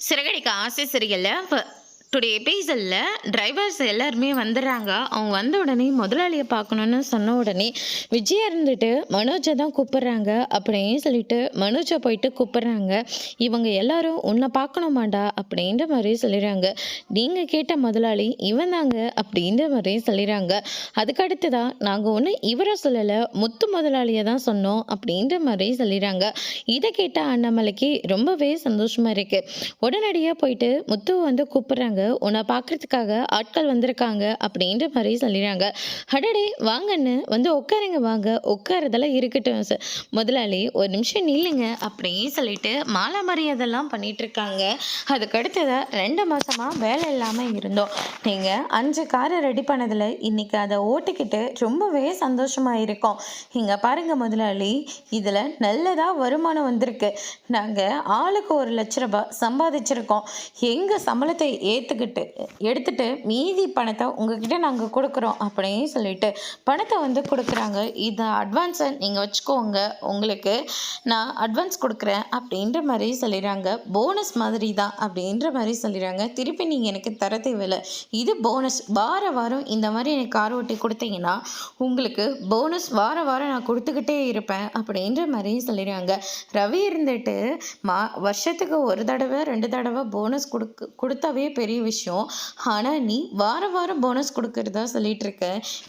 சிறகடிக்க ஆசை சரியில்ல. டுடே எபிசோட்ல டிரைவர்ஸ் எல்லாருமே வந்துடுறாங்க. அவங்க வந்த உடனே முதலாளியை பார்க்கணுன்னு சொன்ன உடனே விஜயா இருந்துட்டு மனோஜை தான் கூப்பிடுறாங்க அப்படின்னு சொல்லிட்டு மனோஜை போயிட்டு கூப்பிடுறாங்க. இவங்க எல்லாரும் உன்னை பார்க்கணுமாண்டா அப்படின்ற மாதிரி சொல்லிடுறாங்க. நீங்கள் கேட்ட முதலாளி இவன் தாங்க அப்படின்ற மாதிரி சொல்லிடுறாங்க. அதுக்கடுத்துதான் நாங்கள் ஒன்று இவரை சொல்லலை, முத்து முதலாளியை தான் சொன்னோம் அப்படின்ற மாதிரி சொல்லிடுறாங்க. இதை கேட்ட அண்ணாமலைக்கு ரொம்பவே சந்தோஷமா இருக்கு. உடனடியாக போயிட்டு முத்துவை வந்து கூப்பிடுறாங்க. உன்னை பார்க்கறதுக்காக ஆட்கள் வந்திருக்காங்க அப்படின்ற மாதிரி சொல்லிடுறாங்க. அடடே வாங்கன்னு வந்து உட்காருங்க, வாங்க உட்காரதெல்லாம் இருக்கட்டும் சார், முதலாளி ஒரு நிமிஷம் நில்லுங்க அப்படின்னு சொல்லிட்டு மாலை மரியாதைலாம் பண்ணிட்டு இருக்காங்க. அதுக்கு அடுத்ததா 2 மாசமா வேலை இல்லாமல் இருந்தோம். நீங்கள் 5 காரை ரெடி பண்ணதில் இன்னைக்கு அதை ஓட்டிக்கிட்டு ரொம்பவே சந்தோஷமா இருக்கோம். இங்கே பாருங்க முதலாளி, இதில் நல்லதா வருமானம் வந்திருக்கு. நாங்கள் ஆளுக்கு 1,00,000 சம்பாதிச்சிருக்கோம். எங்கள் சம்பளத்தை எடுத்துட்டு மீதி பணத்தை உங்ககிட்ட நாங்கள் கொடுக்குறோம் அப்படின்னு சொல்லிட்டு பணத்தை வந்து கொடுக்குறாங்க. இதை அட்வான்ஸை நீங்கள் வச்சுக்கோங்க, உங்களுக்கு நான் அட்வான்ஸ் கொடுக்குறேன் அப்படின்ற மாதிரி சொல்லிடுறாங்க. போனஸ் மாதிரி தான் அப்படின்ற மாதிரி சொல்லிடுறாங்க. திருப்பி நீங்கள் எனக்கு தர தேவையில்லை, இது போனஸ். வார வாரம் இந்த மாதிரி எனக்கு கார் ஓட்டி கொடுத்தீங்கன்னா உங்களுக்கு போனஸ் வார வாரம் நான் கொடுத்துக்கிட்டே இருப்பேன் அப்படின்ற மாதிரி சொல்லிடுறாங்க. ரவி இருந்துட்டு வருஷத்துக்கு 1 தடவை 2 தடவை போனஸ் கொடுத்தாவே பெரிய விஷயம். ஆனால் நீ வாரம் வாரம் போனஸ் கொடுக்கறதா சொல்லிட்டு இருக்க,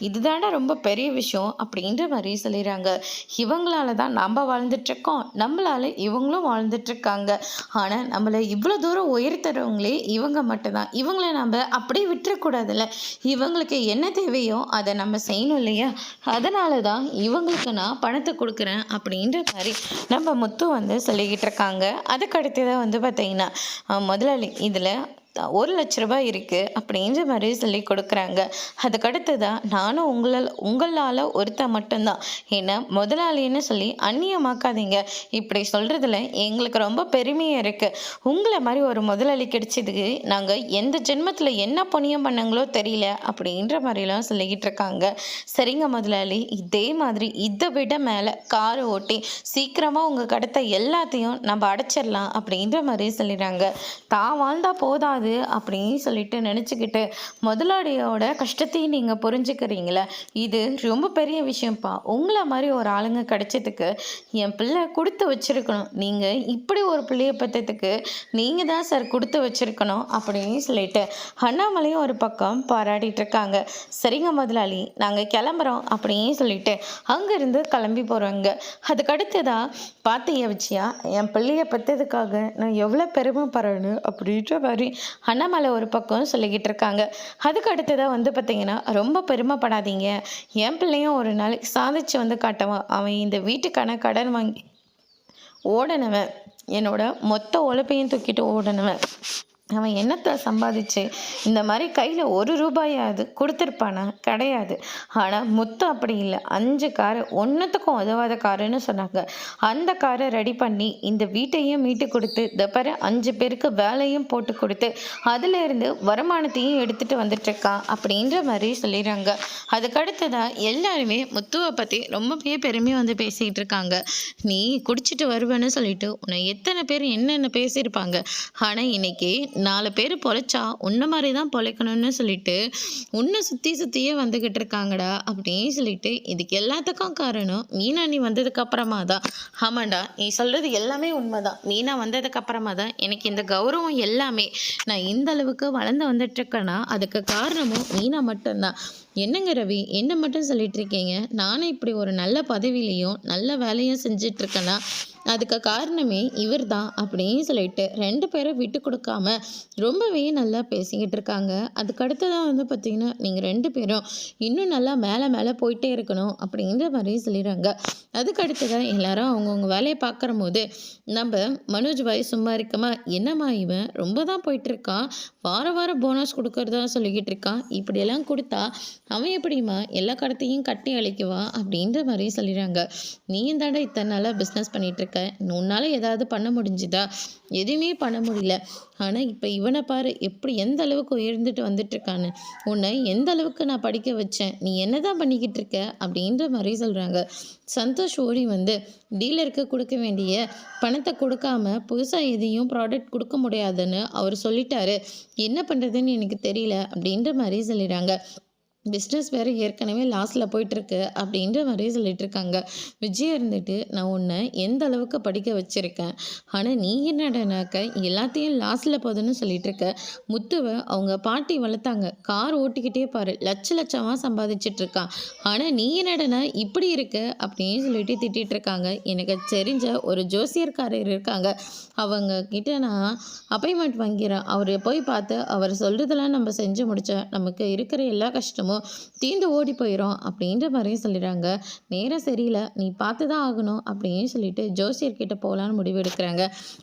இதுதானே ரொம்ப பெரிய விஷயம் அப்படின்ற மாதிரி சொல்லிடுறாங்க. இவங்களால தான் நம்ம வாழ்ந்துட்டுருக்கோம், நம்மளால இவங்களும் வாழ்ந்துட்டுருக்காங்க. ஆனால் நம்மளை இவ்வளோ தூரம் உயர்த்துறவங்களே இவங்க மட்டும்தான். இவங்கள நம்ம அப்படியே விட்டுறக்கூடாதுல்ல. இவங்களுக்கு என்ன தேவையோ அதை நம்ம செய்யணும் இல்லையா? அதனால தான் இவங்களுக்கு நான் பணத்தை கொடுக்குறேன் அப்படின்ற மாதிரி நம்ம முத்து வந்து சொல்லிக்கிட்டு இருக்காங்க. அதுக்கடுத்து தான் வந்து பார்த்தீங்கன்னா முதலாளி இதில் 1,00,000 இருக்குது அப்படின்ற மாதிரி சொல்லி கொடுக்குறாங்க. அதுக்கடுத்து தான் நானும் உங்களால் ஒருத்தர் மட்டும்தான், ஏன்னா முதலாளின்னு சொல்லி அந்நியமாக்காதீங்க. இப்படி சொல்கிறதுல எங்களுக்கு ரொம்ப பெருமையாக இருக்குது. உங்களை மாதிரி ஒரு முதலாளி கிடைச்சதுக்கு நாங்கள் எந்த ஜென்மத்தில் என்ன புண்ணியம் பண்ணங்களோ தெரியல அப்படின்ற மாதிரிலாம் சொல்லிக்கிட்டு இருக்காங்க. சரிங்க முதலாளி, இதே மாதிரி இதை விட மேலே கார் ஓட்டி சீக்கிரமாக உங்கள் கடத்தை எல்லாத்தையும் நம்ம அடைச்சிடலாம் அப்படின்ற மாதிரி சொல்லிடுறாங்க. தான் வாழ்ந்தா போதாது அப்படின்னு சொல்லிட்டு நினச்சிக்கிட்டு முதலாளியோட கஷ்டத்தையும் நீங்கள் புரிஞ்சுக்கிறீங்களே, இது ரொம்ப பெரிய விஷயம்ப்பா. உங்களை மாதிரி ஒரு ஆளுங்க கிடைச்சதுக்கு என் பிள்ளை கொடுத்து வச்சிருக்கணும். நீங்கள் இப்படி ஒரு பிள்ளைய பற்றத்துக்கு நீங்கள் தான் சார் கொடுத்து வச்சிருக்கணும் அப்படின்னு சொல்லிட்டு அண்ணாமலையும் ஒரு பக்கம் பாராட்டிட்டு இருக்காங்க. சரிங்க முதலாளி, நாங்கள் கிளம்புறோம் அப்படின்னு சொல்லிட்டு அங்கேருந்து கிளம்பி போகிறோங்க. அதுக்கடுத்துதான் பார்த்தியா விஜயா, என் பிள்ளைய பற்றதுக்காக நான் எவ்வளோ பெருமைப்படுறேன்னு அப்படின்ற மாதிரி அண்ணாமலை ஒரு பக்கம் சொல்லிக்கிட்டு இருக்காங்க. அதுக்கு அடுத்ததாக வந்து பார்த்தீங்கன்னா ரொம்ப பெருமைப்படாதீங்க, என் பிள்ளையும் ஒரு நாளைக்கு சாதிச்சு வந்து காட்டுவான். அவன் இந்த வீட்டுக்கான கடன் வாங்கி ஓடனவன், என்னோட மொத்த உழைப்பையும் தூக்கிட்டு ஓடனவன். அவன் என்னத்தை சம்பாதிச்சு இந்த மாதிரி கையில் 1 ரூபாயாவது கொடுத்துருப்பானா? கிடையாது. ஆனால் முத்து அப்படி இல்லை, 5 காரு ஒன்றுத்துக்கும் உதவாத காருன்னு சொன்னாங்க. அந்த காரை ரெடி பண்ணி இந்த வீட்டையும் மீட்டு கொடுத்து தப்பற 5 பேருக்கு வேலையும் போட்டு கொடுத்து அதிலிருந்து வருமானத்தையும் எடுத்துகிட்டு வந்துட்டுருக்கான் அப்படின்ற மாதிரி சொல்லிடுறாங்க. அதுக்கடுத்ததான் எல்லாருமே முத்துவை பற்றி ரொம்பவே பெருமையாக வந்து பேசிகிட்டு இருக்காங்க. நீ குடிச்சிட்டு வருவேன்னு சொல்லிட்டு உன்னை எத்தனை பேர் என்னென்ன பேசியிருப்பாங்க. ஆனால் இன்னைக்கு 4 பேர் பொழைச்சா உன்ன மாதிரி தான் பொழைக்கணும்னு சொல்லிட்டு உன்னை சுற்றியே வந்துக்கிட்டு இருக்காங்கடா அப்படின்னு சொல்லிட்டு இதுக்கு எல்லாத்துக்கும் காரணம் மீனா நீ வந்ததுக்கு அப்புறமா தான். ஆமாண்டா, நீ சொல்கிறது எல்லாமே உண்மைதான். மீனா வந்ததுக்கு அப்புறமா தான் எனக்கு இந்த கௌரவம் எல்லாமே. நான் இந்த அளவுக்கு வளர்ந்து வந்துட்டுருக்கேன்னா அதுக்கு காரணமும் மீனா மட்டும்தான். என்னங்க ரவி, என்ன மட்டும் சொல்லிட்டு இருக்கீங்க? நானும் இப்படி ஒரு நல்ல பதவியிலையும் நல்ல வேலையும் செஞ்சிட்ருக்கேன்னா அதுக்கு காரணமே இவர் தான் அப்படின்னு சொல்லிட்டு 2 பேரும் விட்டு கொடுக்காம ரொம்பவே நல்லா பேசிக்கிட்டு இருக்காங்க. அதுக்கடுத்ததான் வந்து பார்த்திங்கன்னா நீங்கள் 2 பேரும் இன்னும் நல்லா மேலே போயிட்டே இருக்கணும் அப்படின்ற மாதிரி சொல்லிடுறாங்க. அதுக்கடுத்ததான் எல்லாரும் அவங்கவுங்க வேலையை பார்க்குற போது நம்ம மனோஜ் பாய் சும்மா இருக்கமா, என்னம்மா இவன் ரொம்ப தான் போயிட்டுருக்கான், வாரம் போனஸ் கொடுக்கறதா சொல்லிக்கிட்டு இருக்கான், இப்படியெல்லாம் கொடுத்தா அவன் எப்படிம்மா எல்லா கடத்தையும் கட்டி அழிக்குவா அப்படின்ற மாதிரி சொல்லிடுறாங்க. நீயும் தாண்டா இத்தனை நாளாக பிஸ்னஸ் பண்ணிகிட்ருக்க, உன்னால் ஏதாவது பண்ண முடிஞ்சுதா? எதுவுமே பண்ண முடியல. ஆனால் இப்போ இவனை பாரு எப்படி எந்த அளவுக்கு உயர்ந்துட்டு வந்துட்டுருக்கான்னு. உன்னை எந்த அளவுக்கு நான் படிக்க வச்சேன், நீ என்ன தான் பண்ணிக்கிட்டு இருக்க அப்படின்ற மாதிரி சொல்கிறாங்க. சந்தோஷ் ஓடி வந்து டீலருக்கு கொடுக்க வேண்டிய பணத்தை கொடுக்காம புதுசாக எதையும் ப்ராடக்ட் கொடுக்க முடியாதுன்னு அவர் சொல்லிட்டாரு. என்ன பண்ணுறதுன்னு எனக்கு தெரியல அப்படின்ற மாதிரி சொல்லிடுறாங்க. பிஸ்னஸ் வேறு ஏற்கனவே லாஸில் போயிட்டுருக்கு அப்படின்ற மாதிரி சொல்லிட்டு இருக்காங்க. விஜய் இருந்துட்டு நான் உன்னை எந்த அளவுக்கு படிக்க வச்சுருக்கேன், ஆனால் நீ என்னடனாக்க எல்லாத்தையும் லாஸில் போகுதுன்னு சொல்லிட்டு இருக்க. முத்துவை அவங்க பாட்டி வளர்த்தாங்க, கார் ஓட்டிக்கிட்டே பாரு லட்சமாக சம்பாதிச்சிட்டு இருக்கான். ஆனால் நீ என்னடனா இப்படி இருக்க அப்படின்னு சொல்லிட்டு திட்டிகிட்டு இருக்காங்க. எனக்கு தெரிஞ்ச ஒரு ஜோசியர்காரர் இருக்காங்க, அவங்க கிட்ட நான் அப்பாயின்மெண்ட் வாங்கிறேன். அவரை போய் பார்த்து அவர் சொல்கிறதெல்லாம் நம்ம செஞ்சு முடித்தா நமக்கு இருக்கிற எல்லா கஷ்டமும் தீந்து ஓடி போயிடும் அப்படின்ற மாதிரியும் சொல்லிடுறாங்க. நேரம் சரியில்லை, நீ பார்த்து தான் ஆகணும் அப்படின்னு சொல்லிட்டு ஜோசியர்கிட்ட போகலான்னு முடிவு எடுக்கிறாங்க.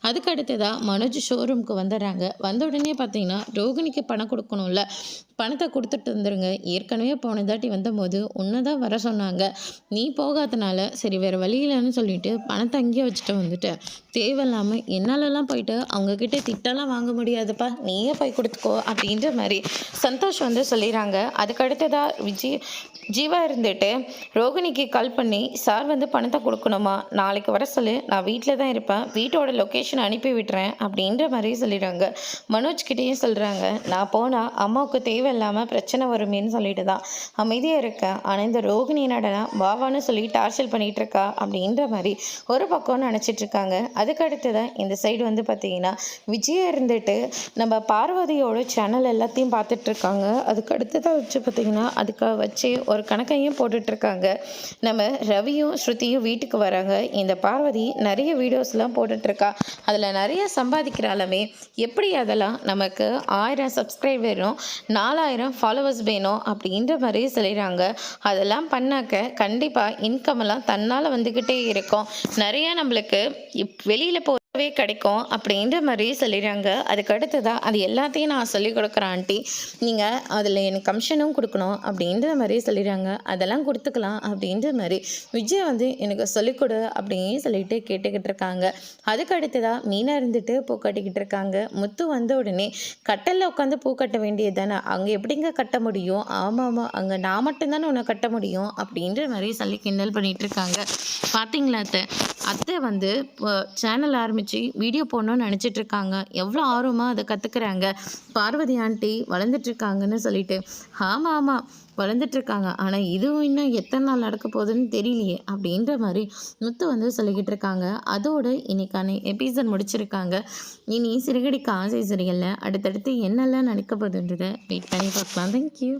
அதுக்கு அடுத்ததாக மனோஜ் ஷோரூமுக்கு வந்துடுறாங்க. வந்த உடனே பார்த்தீங்கன்னா ரோகிணிக்கு பணம் கொடுக்கணும்ல, பணத்தை கொடுத்துட்டு வந்துடுங்க. ஏற்கனவே போன தாட்டி வந்தபோது உன்னை தான் வர சொன்னாங்க, நீ போகாதனால சரி வேறு வழி இல்லைன்னு சொல்லிட்டு பணத்தை அங்கேயே வச்சுட்டு வந்துட்டேன். தேவையில்லாமல் என்னாலலாம் போயிட்டு அவங்கக்கிட்ட திட்டெல்லாம் வாங்க முடியாதுப்பா, நீயே போய் கொடுத்துக்கோ அப்படின்ற மாதிரி சந்தோஷ் வந்து சொல்லிடுறாங்க. அதுக்கு அடுத்ததாக ஜீவா இருந்துட்டு ரோகிணிக்கு கால் பண்ணி, சார் வந்து பணத்தை கொடுக்கணுமா, நாளைக்கு வர சொல்லு, நான் வீட்டில் தான் இருப்பேன், வீட்டோட லொக்கேஷன் அனுப்பி விட்டுறேன் அப்படின்ற மாதிரி சொல்லிடுறாங்க. மனோஜ்கிட்டேயும் சொல்கிறாங்க, நான் போனால் அம்மாவுக்கு தேவையில்லாமல் பிரச்சனை வருமேன்னு சொல்லிட்டு தான் அமைதியாக இருக்கேன். ஆனால் இந்த ரோகிணி நடனா பாவான்னு சொல்லி டார்ச்சல் பண்ணிகிட்டு இருக்கா அப்படின்ற மாதிரி ஒரு பக்கம் நினச்சிட்டு இருக்காங்க. அதுக்கு அடுத்ததான் இந்த சைடு வந்து பார்த்திங்கன்னா விஜய் இருந்துட்டு நம்ம பார்வதியோட சேனல் எல்லாத்தையும் பார்த்துட்ருக்காங்க. அதுக்கு அடுத்ததாக வச்சு பார்த்திங்கன்னா அதுக்காக வச்சு ஒரு கணக்கையும் போட்டுட்ருக்காங்க. நம்ம ரவியும் ஸ்ருதியும் வீட்டுக்கு வராங்க. இந்த பார்வதி நிறைய வீடியோஸ்லாம் போட்டுட்ருக்கா, அதில் நிறைய சம்பாதிக்கிறாலுமே எப்படி அதெல்லாம் நமக்கு 1000 சப்ஸ்கிரைப் வேணும், 4000 ஃபாலோவர்ஸ் வேணும் அப்படின்ற மாதிரி சொல்லிடுறாங்க. அதெல்லாம் பண்ணாக்க கண்டிப்பாக இன்கம் எல்லாம் தன்னால் வந்துக்கிட்டே இருக்கும், நிறையா நம்மளுக்கு வெளியில் கிடைக்கும் அப்படின்ற மாதிரி சொல்லிடுறாங்க. அதுக்கு அடுத்ததான் அது எல்லாத்தையும் நான் சொல்லிக் கொடுக்குறேன் ஆண்டி, நீங்கள் அதில் எனக்கு கமிஷனும் கொடுக்கணும் அப்படின்ற மாதிரி சொல்லிடுறாங்க. அதெல்லாம் கொடுத்துக்கலாம் அப்படின்ற மாதிரி விஜய் வந்து எனக்கு சொல்லிக் கொடு அப்படின்னு சொல்லிட்டு கேட்டுக்கிட்டு இருக்காங்க. அதுக்கு அடுத்ததாக மீனா இருந்துட்டு பூ கட்டிக்கிட்டு இருக்காங்க. முத்து வந்த உடனே கட்டலில் உட்காந்து பூ கட்ட வேண்டியது தானே, அங்கே எப்படிங்க கட்ட முடியும், ஆமாம் அங்கே நான் மட்டும்தானே உன்னை கட்ட முடியும் அப்படின்ற மாதிரி சொல்லி கிண்டல் பண்ணிகிட்டு இருக்காங்க. பார்த்தீங்களா அத்தை வந்து சேனல் ஆரம்பிச்சு வீடியோ போடணும்னு நினச்சிட்டு இருக்காங்க. எவ்வளோ ஆர்வமாக அதை கற்றுக்குறாங்க. பார்வதி ஆண்டி வளர்ந்துட்டுருக்காங்கன்னு சொல்லிட்டு, ஆமாம் வளர்ந்துட்டுருக்காங்க, ஆனால் இதுவும் இன்னும் எத்தனை நாள் நடக்க போகுதுன்னு தெரியலையே அப்படின்ற மாதிரி முத்து வந்து சொல்லிக்கிட்டு இருக்காங்க. அதோடு இன்னைக்கான எபிசோட் முடிச்சிருக்காங்க. இனி சிறுகடிக்கு ஆசை சரியில்லை, அடுத்தடுத்து என்னெல்லாம் நடக்க போகுதுன்றதை வெயிட் பண்ணி பார்க்கலாம். தேங்க்யூ.